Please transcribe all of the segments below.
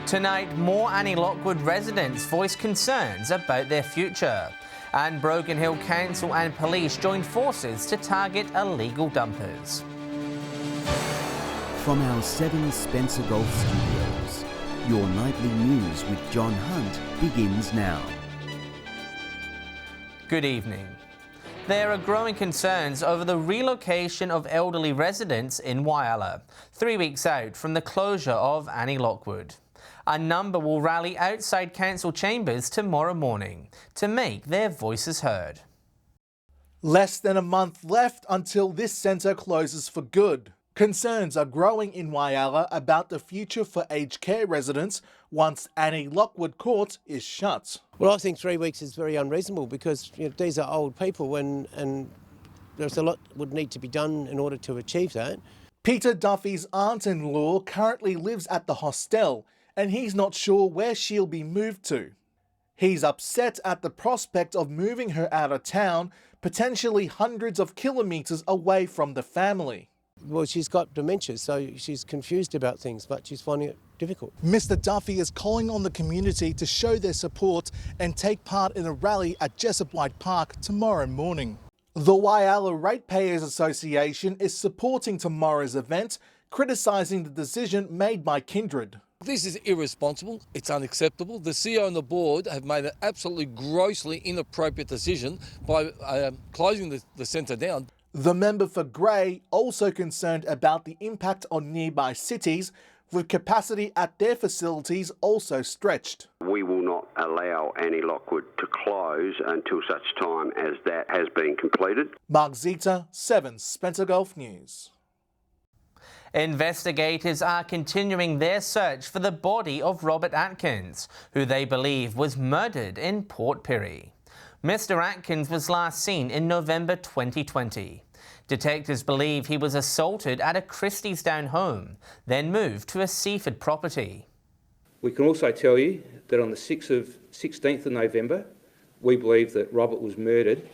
Tonight, more Annie Lockwood residents voice concerns about their future. And Broken Hill Council and police join forces to target illegal dumpers. From our 7 Spencer Golf Studios, your nightly news with John Hunt begins now. Good evening. There are growing concerns over the relocation of elderly residents in Whyalla, 3 weeks out from the closure of Annie Lockwood. A number will rally outside council chambers tomorrow morning to make their voices heard. Less than a month left until this centre closes for good. Concerns are growing in Whyalla about the future for aged care residents once Annie Lockwood Court is shut. Well, I think 3 weeks is very unreasonable because these are old people and there's a lot would need to be done in order to achieve that. Peter Duffy's aunt-in-law currently lives at the hostel and he's not sure where she'll be moved to. He's upset at the prospect of moving her out of town, potentially hundreds of kilometres away from the family. Well, she's got dementia, so she's confused about things, but she's finding it difficult. Mr Duffy is calling on the community to show their support and take part in a rally at Jessup White Park tomorrow morning. The Whyalla Ratepayers Association is supporting tomorrow's event, criticising the decision made by Kindred. This is irresponsible, it's unacceptable. The CEO and the board have made an absolutely grossly inappropriate decision by closing the centre down. The member for Grey also concerned about the impact on nearby cities, with capacity at their facilities also stretched. We will not allow Annie Lockwood to close until such time as that has been completed. Mark Zita, 7 Spencer Golf News. Investigators are continuing their search for the body of Robert Atkins, who they believe was murdered in Port Pirie. Mr Atkins was last seen in November 2020. Detectives believe he was assaulted at a Christie's Down home, then moved to a Seaford property. We can also tell you that on the 16th of November, we believe that Robert was murdered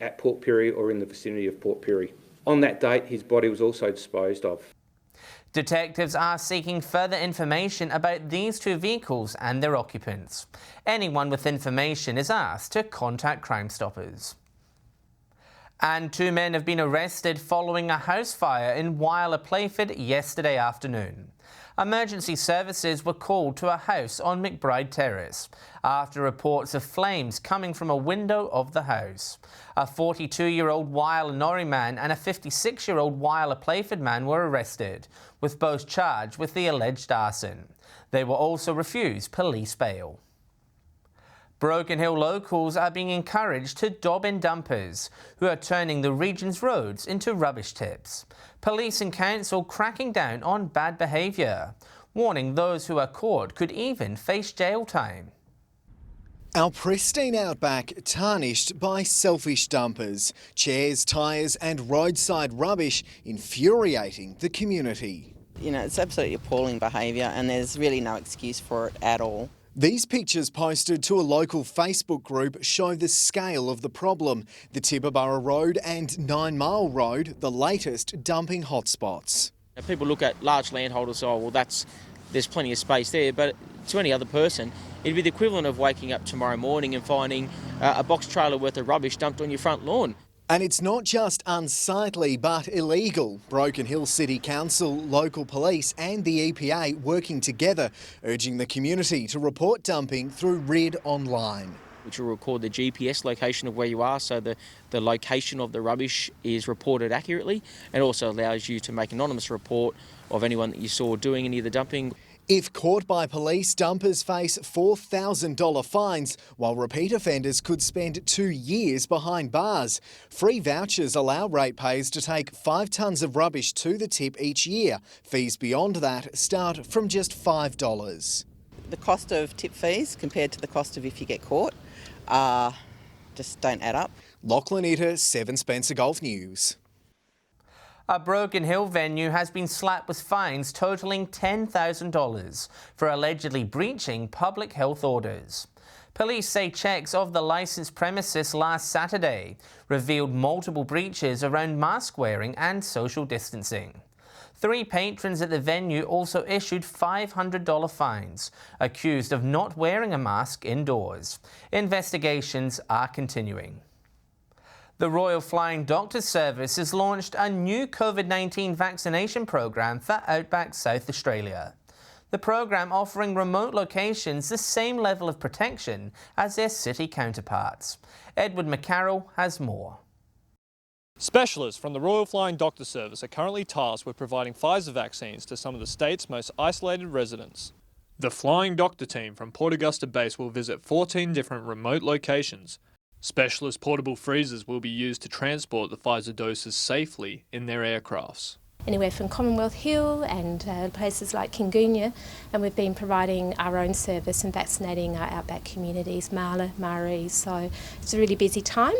at Port Pirie or in the vicinity of Port Pirie. On that date, his body was also disposed of. Detectives are seeking further information about these 2 vehicles and their occupants. Anyone with information is asked to contact Crime Stoppers. And 2 men have been arrested following a house fire in Whyalla Playford yesterday afternoon. Emergency services were called to a house on McBride Terrace after reports of flames coming from a window of the house. A 42-year-old Whyalla Norrie man and a 56-year-old Whyalla Playford man were arrested, with both charged with the alleged arson. They were also refused police bail. Broken Hill locals are being encouraged to dob in dumpers who are turning the region's roads into rubbish tips. Police and council cracking down on bad behaviour, warning those who are caught could even face jail time. Our pristine outback tarnished by selfish dumpers, chairs, tyres and roadside rubbish infuriating the community. It's absolutely appalling behaviour and there's really no excuse for it at all. These pictures posted to a local Facebook group show the scale of the problem. The Tibooburra Road and 9 Mile Road, the latest dumping hotspots. People look at large landholders, there's plenty of space there, but to any other person, it'd be the equivalent of waking up tomorrow morning and finding a box trailer worth of rubbish dumped on your front lawn. And it's not just unsightly but illegal. Broken Hill City Council, local police and the EPA working together, urging the community to report dumping through RID Online. Which will record the GPS location of where you are, so the location of the rubbish is reported accurately, and also allows you to make an anonymous report of anyone that you saw doing any of the dumping. If caught by police, dumpers face $4,000 fines, while repeat offenders could spend 2 years behind bars. Free vouchers allow ratepayers to take 5 tonnes of rubbish to the tip each year. Fees beyond that start from just $5. The cost of tip fees compared to the cost of if you get caught just don't add up. Lachlan Itter, 7 Spencer Golf News. A Broken Hill venue has been slapped with fines totalling $10,000 for allegedly breaching public health orders. Police say checks of the licensed premises last Saturday revealed multiple breaches around mask wearing and social distancing. 3 patrons at the venue also issued $500 fines, accused of not wearing a mask indoors. Investigations are continuing. The Royal Flying Doctor Service has launched a new COVID-19 vaccination program for outback South Australia. The program offering remote locations the same level of protection as their city counterparts. Edward McCarroll has more. Specialists from the Royal Flying Doctor Service are currently tasked with providing Pfizer vaccines to some of the state's most isolated residents. The Flying Doctor team from Port Augusta base will visit 14 different remote locations. Specialist portable freezers will be used to transport the Pfizer doses safely in their aircrafts. Anywhere from Commonwealth Hill and places like Kingunya, and we've been providing our own service and vaccinating our outback communities, Marla, Murray, so it's a really busy time.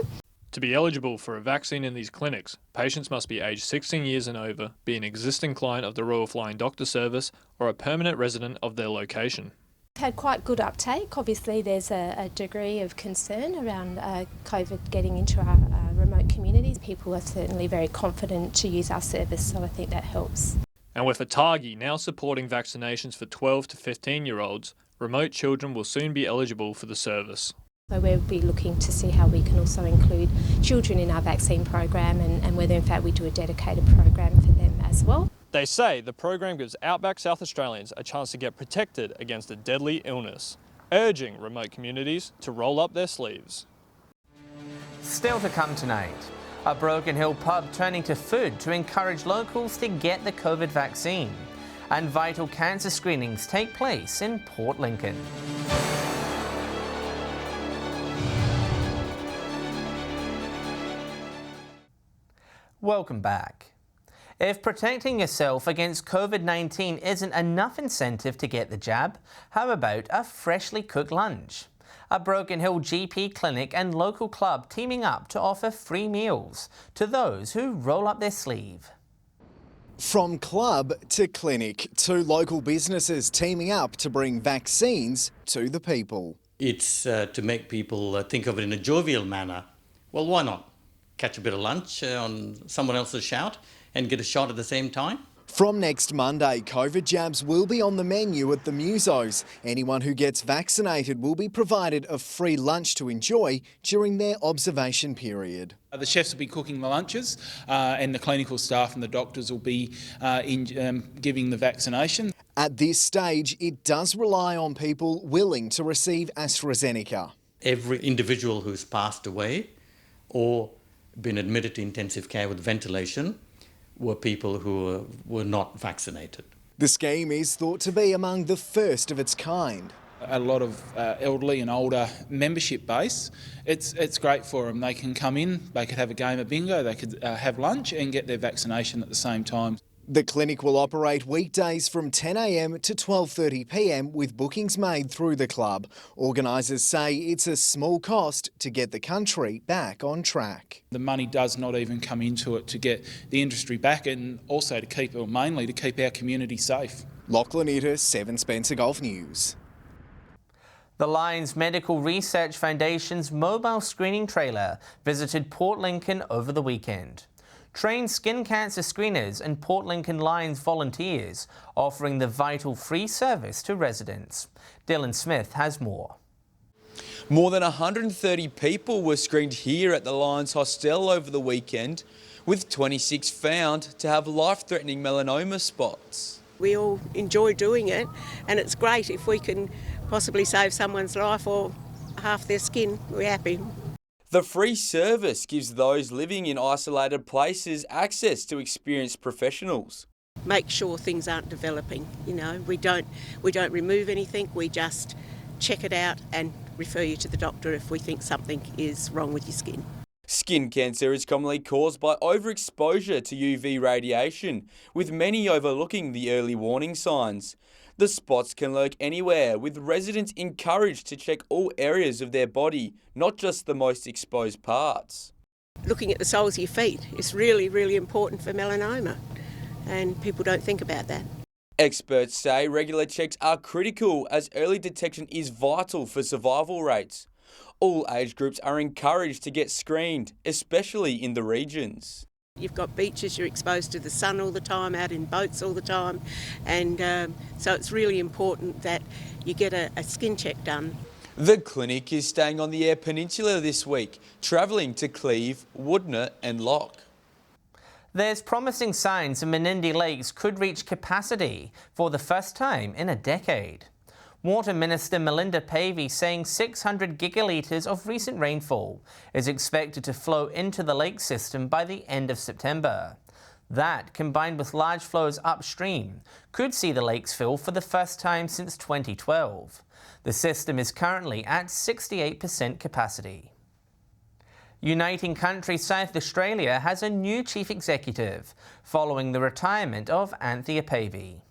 To be eligible for a vaccine in these clinics, patients must be aged 16 years and over, be an existing client of the Royal Flying Doctor Service or a permanent resident of their location. Had quite good uptake. Obviously there's a degree of concern around COVID getting into our remote communities. People are certainly very confident to use our service, so I think that helps. And with Otago now supporting vaccinations for 12 to 15-year-olds, remote children will soon be eligible for the service. So we'll be looking to see how we can also include children in our vaccine program and whether in fact we do a dedicated program for them as well. They say the program gives outback South Australians a chance to get protected against a deadly illness, urging remote communities to roll up their sleeves. Still to come tonight, a Broken Hill pub turning to food to encourage locals to get the COVID vaccine, and vital cancer screenings take place in Port Lincoln. Welcome back. If protecting yourself against COVID-19 isn't enough incentive to get the jab, how about a freshly cooked lunch? A Broken Hill GP clinic and local club teaming up to offer free meals to those who roll up their sleeve. From club to clinic, 2 local businesses teaming up to bring vaccines to the people. It's to make people think of it in a jovial manner. Well, why not? Catch a bit of lunch on someone else's shout and get a shot at the same time. From next Monday, COVID jabs will be on the menu at the Musos. Anyone who gets vaccinated will be provided a free lunch to enjoy during their observation period. The chefs will be cooking the lunches and the clinical staff and the doctors will be giving the vaccination. At this stage, it does rely on people willing to receive AstraZeneca. Every individual who's passed away or been admitted to intensive care with ventilation were people who were not vaccinated. The scheme is thought to be among the first of its kind. A lot of elderly and older membership base, it's great for them. They can come in, they could have a game of bingo, they could have lunch and get their vaccination at the same time. The clinic will operate weekdays from 10 a.m. to 12:30 p.m. with bookings made through the club. Organisers say it's a small cost to get the country back on track. The money does not even come into it to get the industry back and also to keep, or mainly to keep our community safe. Lachlan Itter, 7 Spencer Golf News. The Lions Medical Research Foundation's mobile screening trailer visited Port Lincoln over the weekend. Trained skin cancer screeners and Port Lincoln Lions volunteers offering the vital free service to residents. Dylan Smith has more. More than 130 people were screened here at the Lions Hostel over the weekend, with 26 found to have life-threatening melanoma spots. We all enjoy doing it, and it's great if we can possibly save someone's life or half their skin. We're happy. The free service gives those living in isolated places access to experienced professionals. Make sure things aren't developing. You know, we don't remove anything. We just check it out and refer you to the doctor if we think something is wrong with your skin. Skin cancer is commonly caused by overexposure to UV radiation, with many overlooking the early warning signs. The spots can lurk anywhere, with residents encouraged to check all areas of their body, not just the most exposed parts. Looking at the soles of your feet is really, really important for melanoma, and people don't think about that. Experts say regular checks are critical as early detection is vital for survival rates. All age groups are encouraged to get screened, especially in the regions. You've got beaches, you're exposed to the sun all the time, out in boats all the time, and so it's really important that you get a skin check done. The clinic is staying on the Eyre Peninsula this week, travelling to Cleve, Woodner and Lock. There's promising signs the Menindee Lakes could reach capacity for the first time in a decade. Water Minister Melinda Pavey saying 600 gigalitres of recent rainfall is expected to flow into the lake system by the end of September. That, combined with large flows upstream, could see the lakes fill for the first time since 2012. The system is currently at 68% capacity. Uniting Countries South Australia has a new chief executive following the retirement of Anthea Pavey.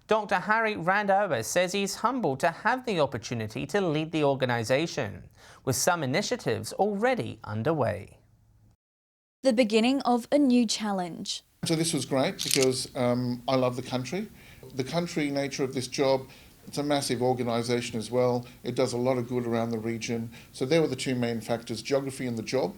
Dr. Harry Randauer says he's humbled to have the opportunity to lead the organisation, with some initiatives already underway. The beginning of a new challenge. So this was great because I love the country. The country nature of this job, it's a massive organisation as well. It does a lot of good around the region. So there were the two main factors, geography and the job,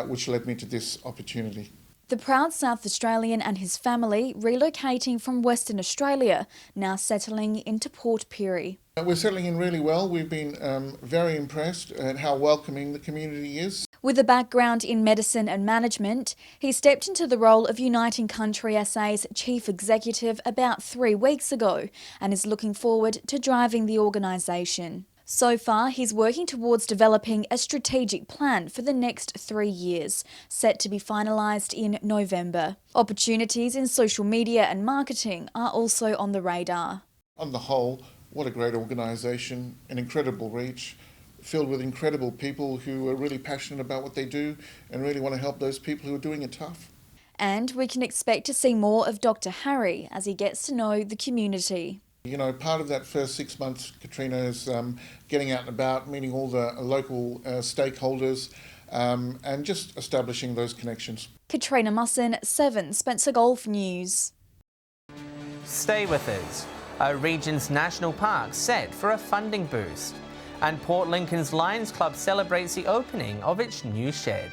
which led me to this opportunity. The proud South Australian and his family relocating from Western Australia, now settling into Port Pirie. We're settling in really well. We've been very impressed at how welcoming the community is. With a background in medicine and management, he stepped into the role of Uniting Country SA's chief executive about 3 weeks ago and is looking forward to driving the organisation. So far, he's working towards developing a strategic plan for the next 3 years, set to be finalised in November. Opportunities in social media and marketing are also on the radar. On the whole, what a great organisation, an incredible reach, filled with incredible people who are really passionate about what they do and really want to help those people who are doing it tough. And we can expect to see more of Dr. Harry as he gets to know the community. You know, part of that first 6 months, Katrina, is getting out and about, meeting all the local stakeholders and just establishing those connections. Katrina Musson, 7 Spencer Golf News. Stay with us. Our region's national park set for a funding boost. And Port Lincoln's Lions Club celebrates the opening of its new shed.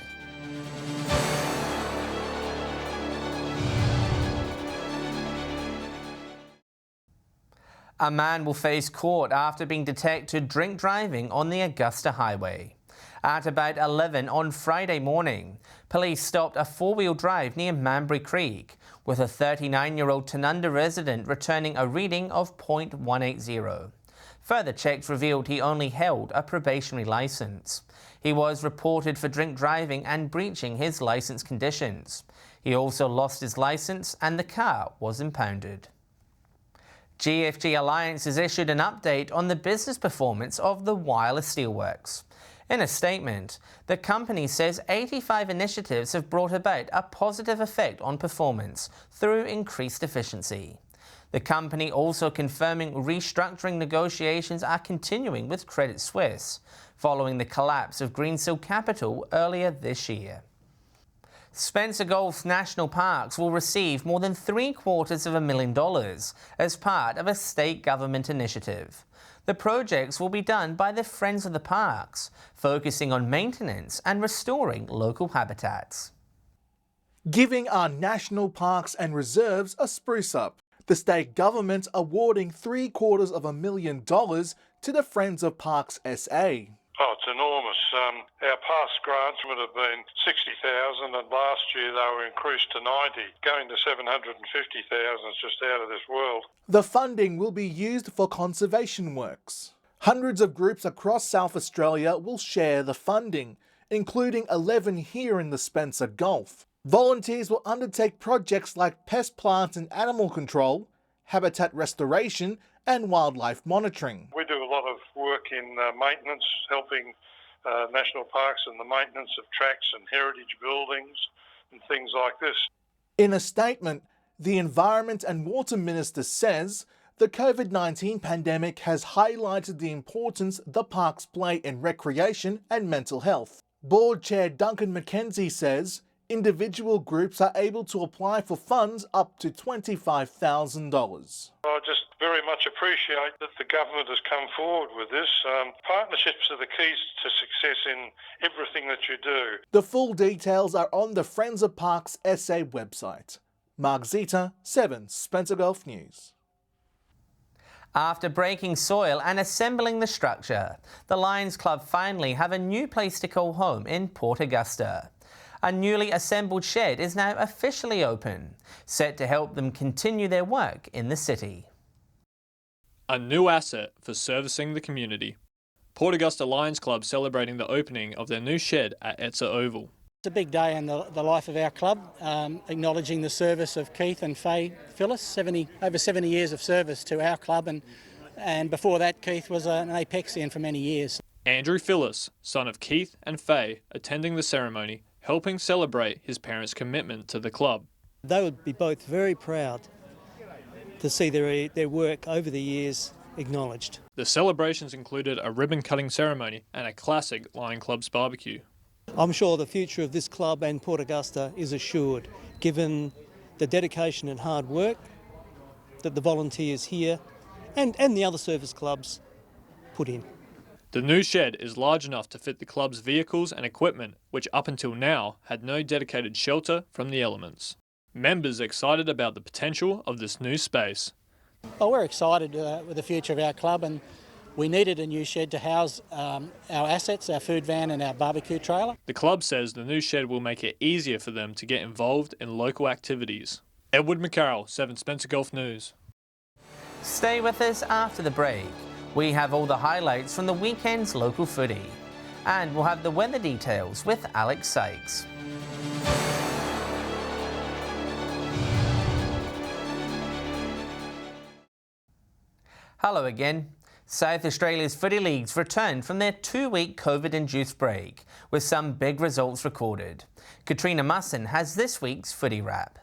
A man will face court after being detected drink driving on the Augusta highway. At about 11 on Friday morning, police stopped a four-wheel drive near Manbury Creek, with a 39-year-old Tanunda resident returning a reading of .180. Further checks revealed he only held a probationary licence. He was reported for drink driving and breaching his licence conditions. He also lost his licence and the car was impounded. GFG Alliance has issued an update on the business performance of the wireless Steelworks. In a statement, the company says 85 initiatives have brought about a positive effect on performance through increased efficiency. The company also confirming restructuring negotiations are continuing with Credit Suisse, following the collapse of Greensill Capital earlier this year. Spencer Gulf's national parks will receive more than $750,000 as part of a state government initiative. The projects will be done by the Friends of the Parks, focusing on maintenance and restoring local habitats. Giving our national parks and reserves a spruce up. The state government awarding $750,000 to the Friends of Parks SA. Oh, it's enormous. Our past grants would have been $60,000 and last year they were increased to $90,000. Going to $750,000 is just out of this world. The funding will be used for conservation works. Hundreds of groups across South Australia will share the funding, including 11 here in the Spencer Gulf. Volunteers will undertake projects like pest, plant and animal control, habitat restoration and wildlife monitoring. We do a lot of work in maintenance, helping national parks and the maintenance of tracks and heritage buildings and things like this. In a statement, the Environment and Water Minister says the COVID-19 pandemic has highlighted the importance the parks play in recreation and mental health. Board Chair Duncan McKenzie says Individual groups are able to apply for funds up to $25,000. I just very much appreciate that the government has come forward with this. Partnerships are the keys to success in everything that you do. The full details are on the Friends of Parks SA website. Mark Zita, 7 Spencer Gulf News. After breaking soil and assembling the structure, the Lions Club finally have a new place to call home in Port Augusta. A newly assembled shed is now officially open, set to help them continue their work in the city. A new asset for servicing the community. Port Augusta Lions Club celebrating the opening of their new shed at Etzer Oval. It's a big day in the life of our club, acknowledging the service of Keith and Faye Phyllis, over 70 years of service to our club, and before that Keith was an Apexian for many years. Andrew Phyllis, son of Keith and Faye, attending the ceremony, helping celebrate his parents' commitment to the club. They would be both very proud to see their work over the years acknowledged. The celebrations included a ribbon-cutting ceremony and a classic Lion Club's barbecue. I'm sure the future of this club and Port Augusta is assured, given the dedication and hard work that the volunteers here and the other service clubs put in. The new shed is large enough to fit the club's vehicles and equipment, which up until now had no dedicated shelter from the elements. Members excited about the potential of this new space. Well, we're excited with the future of our club, and we needed a new shed to house our assets, our food van and our barbecue trailer. The club says the new shed will make it easier for them to get involved in local activities. Edward McCarroll, 7 Spencer Gulf News. Stay with us after the break. We have all the highlights from the weekend's local footy. And we'll have the weather details with Alex Sykes. Hello again. South Australia's footy leagues returned from their 2-week COVID-induced break, with some big results recorded. Katrina Musson has this week's footy wrap.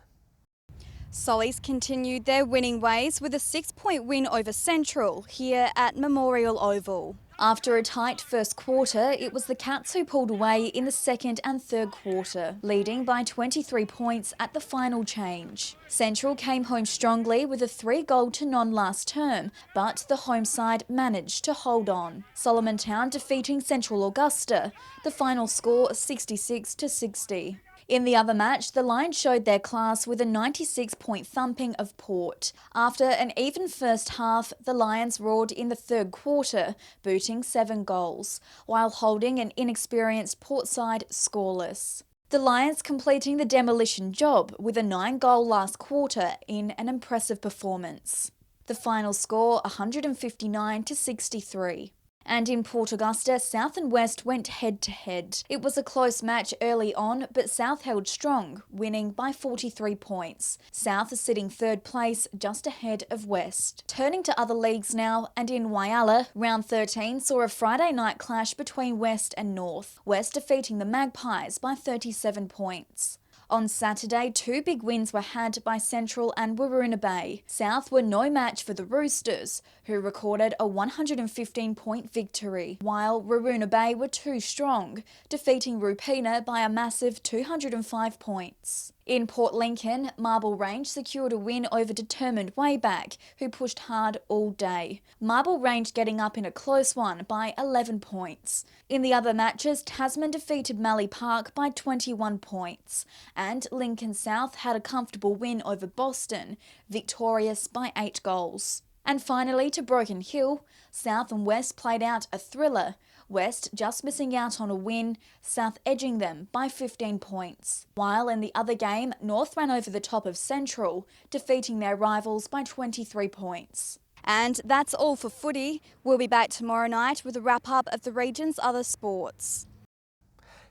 Sollies continued their winning ways with a 6-point win over Central here at Memorial Oval. After a tight first quarter, it was the Cats who pulled away in the second and third quarter, leading by 23 points at the final change. Central came home strongly with a 3-goal to none last term, but the home side managed to hold on. Solomon Town defeating Central Augusta, the final score 66-60. In the other match, the Lions showed their class with a 96-point thumping of Port. After an even first half, the Lions roared in the third quarter, booting 7 goals, while holding an inexperienced Port side scoreless. The Lions completing the demolition job with a 9-goal last quarter in an impressive performance. The final score 159-63. And in Port Augusta, South and West went head-to-head. It was a close match early on, but South held strong, winning by 43 points. South is sitting third place, just ahead of West. Turning to other leagues now, and in Whyalla, round 13 saw a Friday night clash between West and North. West defeating the Magpies by 37 points. On Saturday, 2 big wins were had by Central and Waroona Bay. South were no match for the Roosters, who recorded a 115-point victory, while Waroona Bay were too strong, defeating Rupina by a massive 205 points. In Port Lincoln, Marble Range secured a win over determined Wayback, who pushed hard all day. Marble Range getting up in a close one by 11 points. In the other matches, Tasman defeated Mallee Park by 21 points, and Lincoln South had a comfortable win over Boston, victorious by 8 goals. And finally, to Broken Hill, South and West played out a thriller, West just missing out on a win, South edging them by 15 points. While in the other game, North ran over the top of Central, defeating their rivals by 23 points. And that's all for footy. We'll be back tomorrow night with a wrap-up of the region's other sports.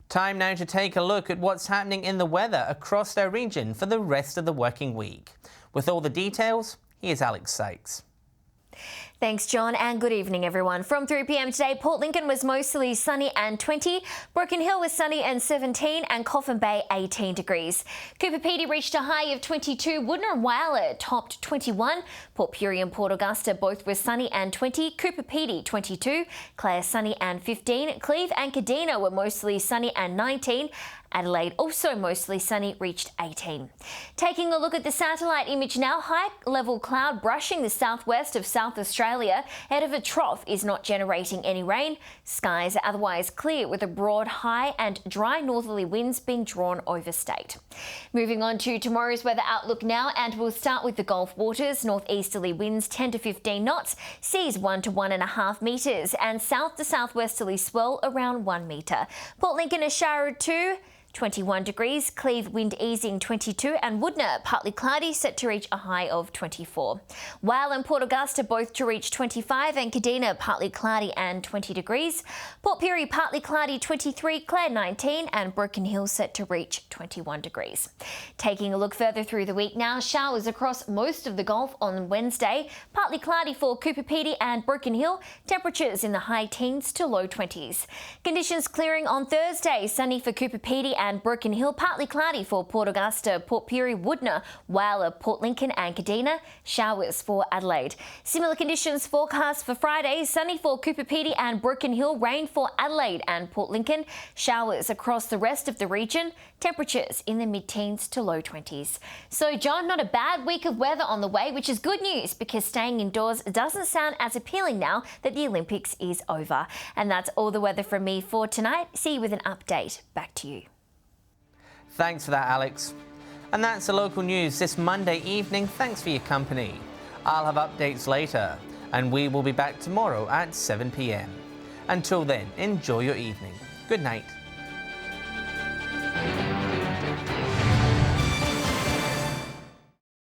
Time now to take a look at what's happening in the weather across our region for the rest of the working week. With all the details, here's Alex Sykes. Thanks, John, and good evening, everyone. From 3 p.m. today, Port Lincoln was mostly sunny and 20. Broken Hill was sunny and 17, and Coffin Bay 18 degrees. Cooper Pedy reached a high of 22. Woodner and Whyalla topped 21. Port Pirie and Port Augusta both were sunny and 20. Cooper Pedy 22. Clare sunny and 15. Cleve and Kadina were mostly sunny and 19. Adelaide, also mostly sunny, reached 18. Taking a look at the satellite image now, high-level cloud brushing the southwest of South Australia ahead of a trough is not generating any rain. Skies are otherwise clear with a broad high and dry northerly winds being drawn over state. Moving on to tomorrow's weather outlook now, and we'll start with the Gulf waters. Northeasterly winds 10 to 15 knots, seas 1 to 1.5 metres, and south to southwesterly swell around 1 metre. Port Lincoln a shower or 2. 21 degrees, Cleve wind easing 22, and Woodner partly cloudy set to reach a high of 24. Whyalla and Port Augusta both to reach 25, and Kadina partly cloudy and 20 degrees. Port Pirie partly cloudy 23, Clare 19, and Broken Hill set to reach 21 degrees. Taking a look further through the week now, showers across most of the Gulf on Wednesday, partly cloudy for Cooper Pedy and Broken Hill, temperatures in the high teens to low 20s. Conditions clearing on Thursday, sunny for Cooper Pedy and Broken Hill, partly cloudy for Port Augusta, Port Pirie, Woodner, Whyalla, Port Lincoln and Kadina, showers for Adelaide. Similar conditions forecast for Friday, sunny for Cooper Pedy and Broken Hill, rain for Adelaide and Port Lincoln, showers across the rest of the region, temperatures in the mid-teens to low 20s. So John, not a bad week of weather on the way, which is good news because staying indoors doesn't sound as appealing now that the Olympics is over. And that's all the weather from me for tonight. See you with an update. Back to you. Thanks for that, Alex. And that's the local news this Monday evening. Thanks for your company. I'll have updates later, and we will be back tomorrow at 7 p.m. Until then, enjoy your evening. Good night.